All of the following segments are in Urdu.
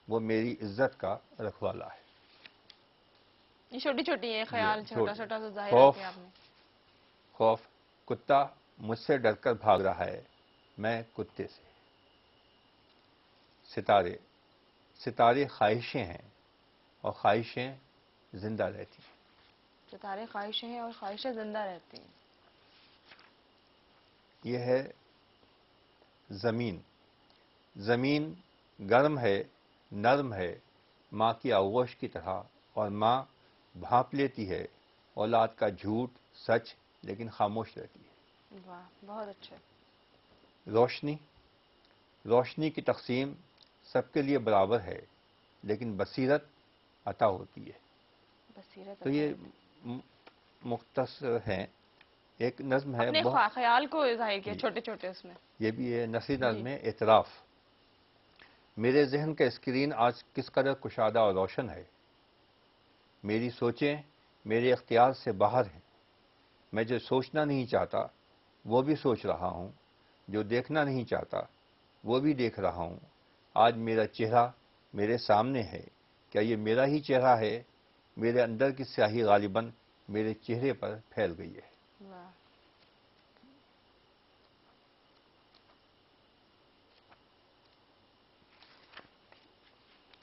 وہ میری عزت کا رکھوالا ہے. یہ چھوٹی چھوٹی ہے خیال، چھوٹا چھوٹا سا ظاہر خوف، کیا آپ نے. خوف، کتا مجھ سے ڈر کر بھاگ رہا ہے، میں کتے سے. ستارے، ستارے خواہشیں ہیں اور خواہشیں زندہ رہتی ہیں. ستارے خواہشیں ہیں اور خواہشیں زندہ رہتی ہیں. یہ ہے زمین. زمین گرم ہے، نرم ہے، ماں کی آغوش کی طرح، اور ماں بھانپ لیتی ہے اولاد کا جھوٹ سچ، لیکن خاموش رہتی ہے. واہ، بہت اچھا. روشنی، روشنی کی تقسیم سب کے لیے برابر ہے، لیکن بصیرت عطا ہوتی ہے. بصیرت تو عطا یہ ہوتی. مختصر ہیں. ایک نظم ہے اپنے بہت، خیال کو ظاہر کیا چھوٹے چھوٹے اس میں. یہ بھی ہے نثری نظم جی. میں اعتراف. میرے ذہن کا اسکرین آج کس قدر کشادہ اور روشن ہے. میری سوچیں میرے اختیار سے باہر ہیں. میں جو سوچنا نہیں چاہتا وہ بھی سوچ رہا ہوں، جو دیکھنا نہیں چاہتا وہ بھی دیکھ رہا ہوں. آج میرا چہرہ میرے سامنے ہے، کیا یہ میرا ہی چہرہ ہے؟ میرے اندر کی سیاہی غالباً میرے چہرے پر پھیل گئی ہے. واہ.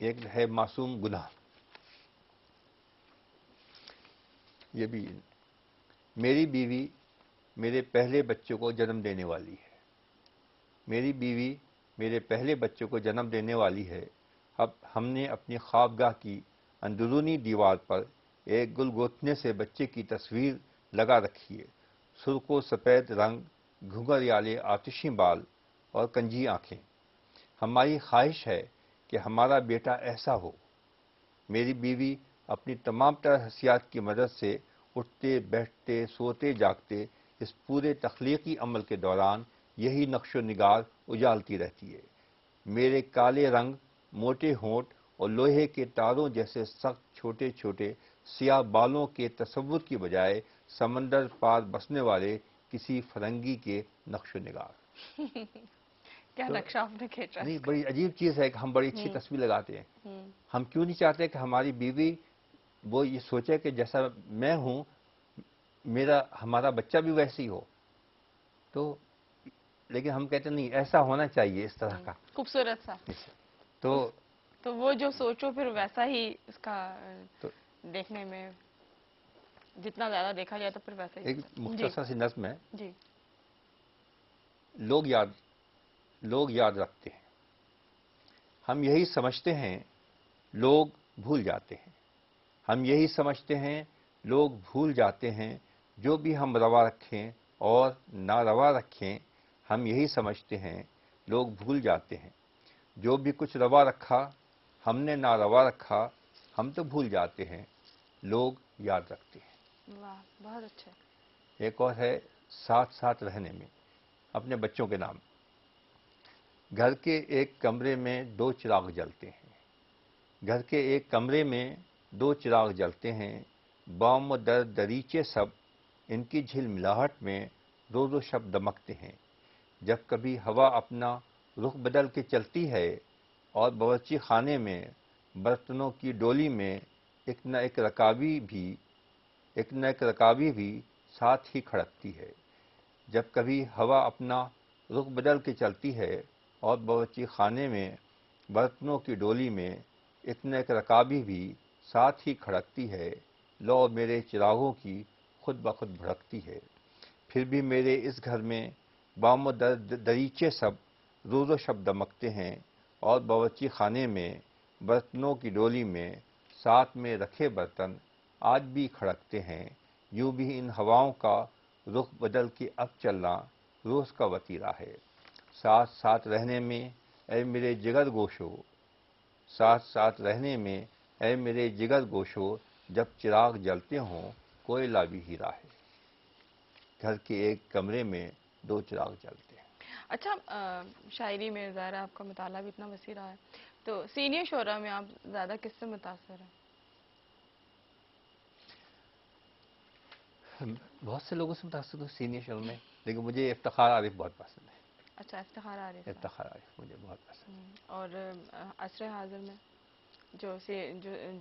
ایک ہے معصوم گناہ. یہ بھی، میری بیوی میرے پہلے بچے کو جنم دینے والی ہے. میری بیوی میرے پہلے بچے کو جنم دینے والی ہے. اب ہم نے اپنی خوابگاہ کی اندرونی دیوار پر ایک گل گوتنے سے بچے کی تصویر لگا رکھی ہے. سرخ و سفید رنگ، گھنگریالے آتشی بال اور کنجی آنکھیں. ہماری خواہش ہے کہ ہمارا بیٹا ایسا ہو. میری بیوی اپنی تمام تر حسیات کی مدد سے اٹھتے بیٹھتے سوتے جاگتے اس پورے تخلیقی عمل کے دوران یہی نقش و نگار اجالتی رہتی ہے. میرے کالے رنگ، موٹے ہونٹ اور لوہے کے تاروں جیسے سخت چھوٹے چھوٹے سیاہ بالوں کے تصور کی بجائے سمندر پار بسنے والے کسی فرنگی کے نقش و نگار. کیا نقشہ آپ نے کھینچا. نہیں، بڑی عجیب چیز ہے کہ ہم بڑی اچھی تصویر لگاتے ہیں. ہم کیوں نہیں چاہتے کہ ہماری بیوی وہ یہ سوچے کہ جیسا میں ہوں ہمارا بچہ بھی ویسے ہی ہو. تو لیکن ہم کہتے نہیں، ایسا ہونا چاہیے اس طرح کا خوبصورت سا. تو وہ جو سوچو پھر ویسا ہی اس کا دیکھنے میں جتنا زیادہ دیکھا جائے تو پھر ویسا ہی. ایک مختصر سی نظم ہے. جی. لوگ یاد رکھتے ہیں، ہم یہی سمجھتے ہیں لوگ بھول جاتے ہیں. ہم یہی سمجھتے ہیں لوگ بھول جاتے ہیں. جو بھی ہم روا رکھیں اور ناروا رکھیں، ہم یہی سمجھتے ہیں لوگ بھول جاتے ہیں. جو بھی کچھ روا رکھا ہم نے ناروا رکھا، ہم تو بھول جاتے ہیں لوگ یاد رکھتے ہیں. واہ، بہت اچھا. ایک اور ہے ساتھ ساتھ رہنے میں، اپنے بچوں کے نام. گھر کے ایک کمرے میں 2 چراغ جلتے ہیں. گھر کے ایک کمرے میں 2 چراغ جلتے ہیں. بام و در دریچے سب ان کی جھل ملاہٹ میں روز و شب دمکتے ہیں. جب کبھی ہوا اپنا رخ بدل کے چلتی ہے اور باورچی خانے میں برتنوں کی ڈولی میں ایک نہ ایک رکابی بھی ساتھ ہی کھڑکتی ہے. جب کبھی ہوا اپنا رخ بدل کے چلتی ہے اور باورچی خانے میں برتنوں کی ڈولی میں ایک نہ ایک رکابی بھی ساتھ ہی کھڑکتی ہے، لو میرے چراغوں کی خود بخود بھڑکتی ہے. پھر بھی میرے اس گھر میں بام و دریچے سب روز و شب دمکتے ہیں، اور باورچی خانے میں برتنوں کی ڈولی میں ساتھ میں رکھے برتن آج بھی کھڑکتے ہیں. یوں بھی ان ہواؤں کا رخ بدل کے اب چلنا روز کا وتیرہ ہے. ساتھ ساتھ رہنے میں اے میرے جگر گوشو، ساتھ ساتھ رہنے میں اے میرے جگر گوشو، جب چراغ جلتے ہوں کوئلہ بھی ہیرا ہے. گھر کے ایک کمرے میں 2 چراغ جلتے ہیں. اچھا، شاعری میں ظاہر آپ کا مطالعہ بھی اتنا وسیع رہا ہے، تو سینئر شعراء میں آپ زیادہ کس سے متاثر ہیں؟ بہت سے لوگوں سے متاثر ہوں سینئر شعراء میں، لیکن مجھے افتخار عارف بہت پسند ہے. اچھا، افتخار عارف. افتخار عارف مجھے بہت پسند ہے. اور عصر حاضر میں جو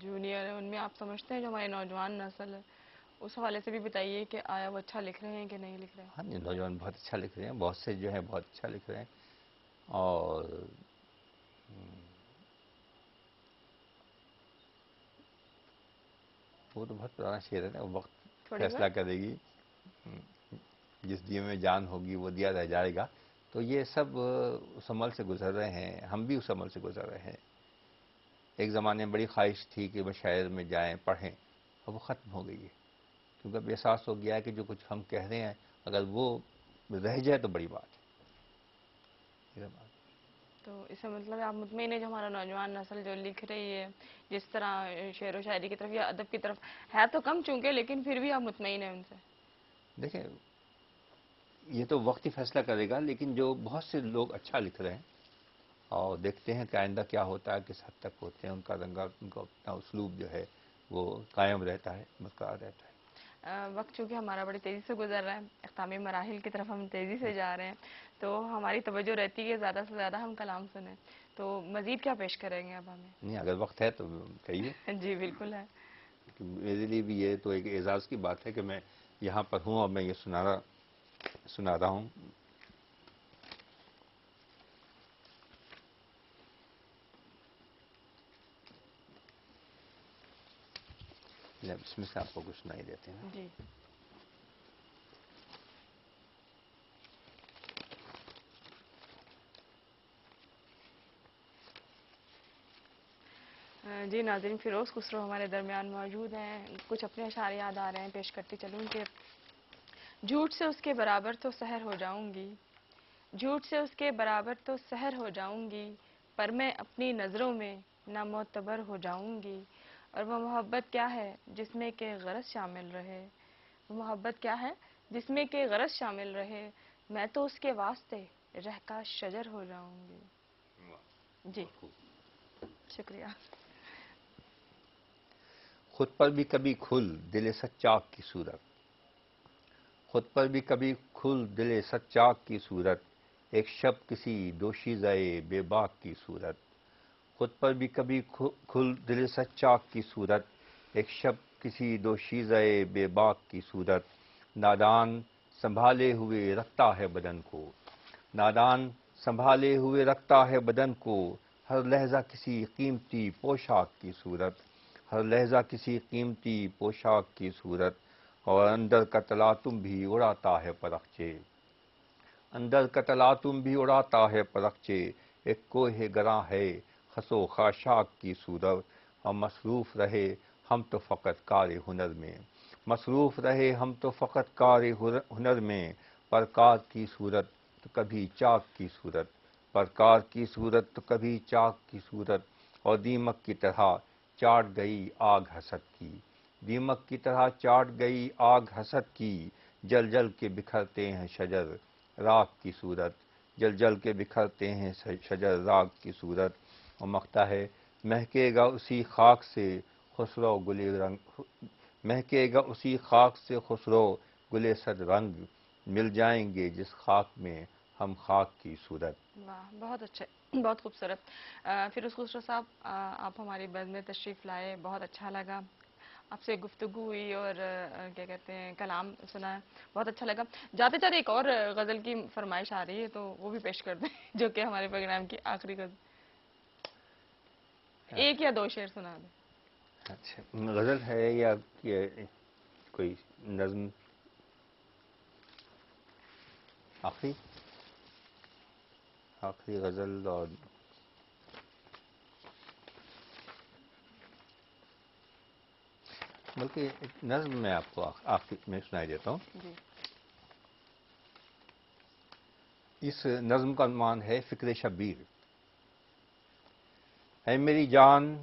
جونیئر ہے ان میں آپ سمجھتے ہیں جو ہمارے نوجوان نسل ہے اس حوالے سے بھی بتائیے کہ آیا وہ اچھا لکھ رہے ہیں کہ نہیں لکھ رہے ہیں؟ ہاں جی، نوجوان بہت اچھا لکھ رہے ہیں، بہت سے جو ہیں بہت اچھا لکھ رہے ہیں، اور وہ تو بہت پرانا شعر ہے نا، وقت فیصلہ کرے گی، جس دیے میں جان ہوگی وہ دیا رہ جائے گا. تو یہ سب اس عمل سے گزر رہے ہیں، ہم بھی اس عمل سے گزر رہے ہیں. ایک زمانے میں بڑی خواہش تھی کہ مشاعر میں جائیں پڑھیں، اب وہ ختم ہو گئی ہے، کیونکہ اب احساس ہو گیا ہے کہ جو کچھ ہم کہہ رہے ہیں اگر وہ رہ جائے تو بڑی بات ہے. تو اس سے مطلب آپ مطمئن ہیں جو ہمارا نوجوان نسل جو لکھ رہی ہے جس طرح شعر و شاعری کی طرف یا ادب کی طرف ہے تو کم چونکہ، لیکن پھر بھی آپ مطمئن ہیں ان سے؟ دیکھیں یہ تو وقت ہی فیصلہ کرے گا، لیکن جو بہت سے لوگ اچھا لکھ رہے ہیں اور دیکھتے ہیں کہ آئندہ کیا ہوتا ہے، کس حد تک ہوتے ہیں، ان کا رنگا، ان کا اپنا اسلوب جو ہے وہ قائم رہتا ہے، برقرار رہتا ہے. وقت چونکہ ہمارا بڑی تیزی سے گزر رہا ہے، اختتامی مراحل کی طرف ہم تیزی سے جا رہے ہیں، تو ہماری توجہ رہتی ہے زیادہ سے زیادہ ہم کلام سنیں. تو مزید کیا پیش کریں گے اب ہمیں؟ نہیں، اگر وقت ہے تو کہیے. جی بالکل ہے. میرے لیے بھی یہ تو ایک اعزاز کی بات ہے کہ میں یہاں پر ہوں اور میں یہ سنا رہا ہوں. اس میں سے آپ کو کچھ سنائی دیتے ہیں. جی. جی ناظرین، فیروز خسرو ہمارے درمیان موجود ہیں، کچھ اپنے اشعار یاد آ رہے ہیں، پیش کرتی چلوں کہ جھوٹ سے اس کے برابر تو سحر ہو جاؤں گی، جھوٹ سے اس کے برابر تو سحر ہو جاؤں گی، پر میں اپنی نظروں میں نامعتبر ہو جاؤں گی. اور وہ محبت کیا ہے جس میں کہ غرض شامل رہے، وہ محبت کیا ہے جس میں کہ غرض شامل رہے، میں تو اس کے واسطے رہ کا شجر ہو جاؤں گی. جی شکریہ. خود پر بھی کبھی کھل دل سچاک کی صورت، خود پر بھی کبھی کھل دل سچاک کی صورت، ایک شب کسی دوشیزہ بے باک کی صورت. خود پر بھی کبھی کھل دل سچاک کی صورت، ایک شب کسی دوشیزہ بے باک کی صورت. نادان سنبھالے ہوئے رکھتا ہے بدن کو، نادان سنبھالے ہوئے رکھتا ہے بدن کو، ہر لحظہ کسی قیمتی پوشاک کی صورت، ہر لحظہ کسی قیمتی پوشاک کی صورت. اور اندر کا تلاتم بھی اڑاتا ہے پرخچے، اندر کا تلاتم بھی اڑاتا ہے پرخچے، ایک کوہ گراں ہے خس و خاشاک کی صورت. اور مصروف رہے ہم تو فقط کار ہنر میں، مصروف رہے ہم تو فقط کار ہنر میں، پرکار کی صورت تو کبھی چاک کی صورت، پرکار کی صورت تو کبھی چاک کی صورت. اور دیمک کی طرح چاٹ گئی آگ حسد کی، دیمک کی طرح چاٹ گئی آگ حسد کی، جل جل کے بکھرتے ہیں شجر راکھ کی صورت، جل جل کے بکھرتے ہیں شجر راکھ کی صورت. اور مختا ہے مہکے گا اسی خاک سے خسرو گل رنگ، مہکے گا اسی خاک سے خسرو گلے صد رنگ، مل جائیں گے جس خاک میں ہم خاک کی صورت. واہ بہت اچھا، بہت خوبصورت. فیروز خسرو صاحب آپ ہماری بز میں تشریف لائے، بہت اچھا لگا آپ سے گفتگو ہوئی اور کیا کہتے ہیں کلام سنا، بہت اچھا لگا. جاتے جاتے ایک اور غزل کی فرمائش آ رہی ہے تو وہ بھی پیش کر دیں جو کہ ہمارے پروگرام کی آخری غزل، ایک یا دو شعر سنا دیں. اچھا، غزل ہے یا کوئی نظم؟ آخری غزل اور بلکہ ایک نظم میں آپ کو آخری میں سنائی دیتا ہوں. جی. اس نظم کا عنوان ہے فکر شبیر. اے میری جان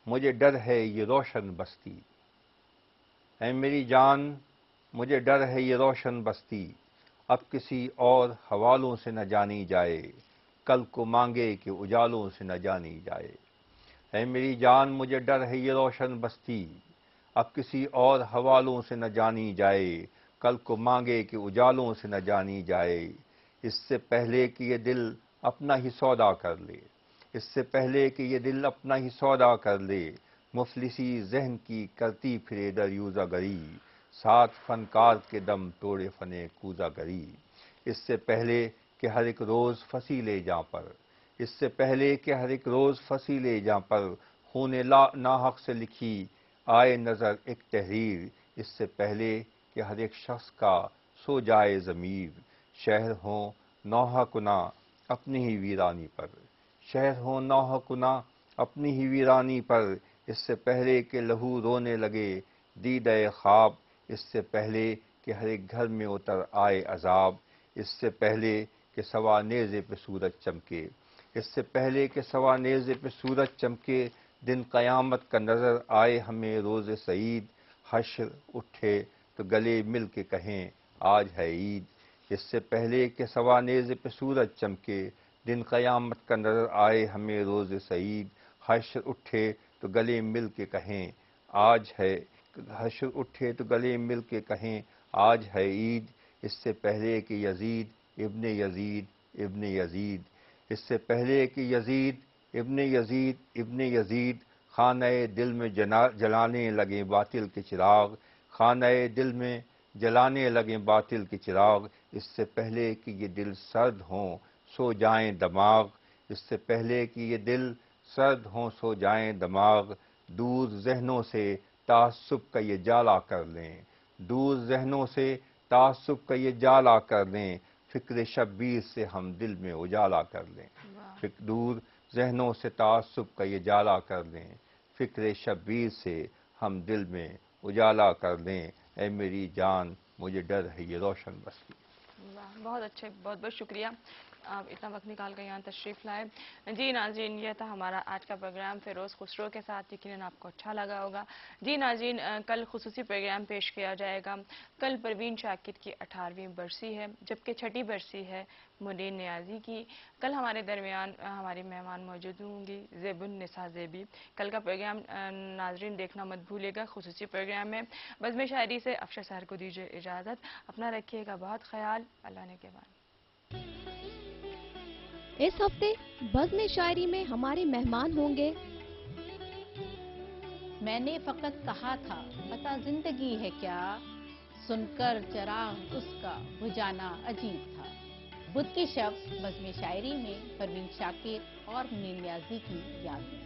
مجھے ڈر ہے یہ روشن بستی، اے میری جان مجھے ڈر ہے یہ روشن بستی، اب کسی اور حوالوں سے نہ جانی جائے، کل کو مانگے کہ اجالوں سے نہ جانی جائے. اے میری جان مجھے ڈر ہے یہ روشن بستی، اب کسی اور حوالوں سے نہ جانی جائے، کل کو مانگے کہ اجالوں سے نہ جانی جائے. اس سے پہلے کہ یہ دل اپنا ہی سودا کر لے، اس سے پہلے کہ یہ دل اپنا ہی سودا کر لے، مفلسی ذہن کی کرتی پھرے دریوزہ گری، ساتھ فنکار کے دم توڑے فنے کوزہ گری۔ اس سے پہلے کہ ہر ایک روز فصیلے جاں پر، اس سے پہلے کہ ہر ایک روز فصیلے جاں پر خون ناحق سے لکھی آئے نظر ایک تحریر، اس سے پہلے کہ ہر ایک شخص کا سو جائے ضمیر، شہر ہوں نوحہ کنا اپنی ہی ویرانی پر، شہر ہوں نوحہ کنا اپنی ہی ویرانی پر، اس سے پہلے کہ لہو رونے لگے دیدہ خواب، اس سے پہلے کہ ہر ایک گھر میں اتر آئے عذاب، اس سے پہلے کہ سوا نیزے پہ سورج چمکے، اس سے پہلے کہ سوا نیزے پہ سورج چمکے، دن قیامت کا نظر آئے ہمیں روز سعید، حشر اٹھے تو گلے مل کے کہیں آج ہے عید، اس سے پہلے کہ سوا نیزے پہ سورج چمکے، دن قیامت کا نظر آئے ہمیں روز سعید، حشر اٹھے تو گلے مل کے کہیں آج ہے، حشر اٹھے تو گلے مل کے کہیں آج ہے عید، اس سے پہلے کہ یزید ابن یزید ابن یزید، اس سے پہلے کہ یزید ابن یزید خانہ دل میں جلانے لگے باطل کے چراغ، خانہ دل میں جلانے لگے باطل کے چراغ، اس سے پہلے کہ یہ دل سرد ہوں سو جائیں دماغ، اس سے پہلے کہ یہ دل سرد ہوں سو جائیں دماغ، دور ذہنوں سے تعصب کا یہ جالا کر لیں، دور ذہنوں سے تعصب کا یہ جالا کر لیں، فکر شبیر سے ہم دل میں اجالا کر لیں، دور ذہنوں سے تعصب کا یہ جالا کر لیں، فکر شبیر سے ہم دل میں اجالا کر لیں، اے میری جان مجھے ڈر ہے یہ روشن بستی۔ واہ، بہت اچھے، بہت بہت شکریہ آپ اتنا وقت نکال کر یہاں تشریف لائے۔ جی ناظرین، یہ تھا ہمارا آج کا پروگرام فیروز خسرو کے ساتھ، یقیناً آپ کو اچھا لگا ہوگا۔ جی ناظرین، کل خصوصی پروگرام پیش کیا جائے گا۔ کل پروین شاکر کی 18ویں برسی ہے، جبکہ 6ٹھی برسی ہے منیر نیازی کی۔ کل ہمارے درمیان ہماری مہمان موجود ہوں گی زیب النساء زیبی۔ کل کا پروگرام ناظرین دیکھنا مت بھولیے گا۔ خصوصی پروگرام میں بزم شاعری سے افشر سحر کو دیجیے اجازت، اپنا رکھیے گا بہت خیال، اللہ نے کے بعد۔ اس ہفتے بزم شاعری میں ہمارے مہمان ہوں گے میں نے فقط کہا تھا بتا زندگی ہے کیا، سن کر چراغ اس کا بجھانا عجیب تھا۔ بدھ کی شب بزم شاعری میں پروین شاکر اور منیر نیازی کی یاد میں۔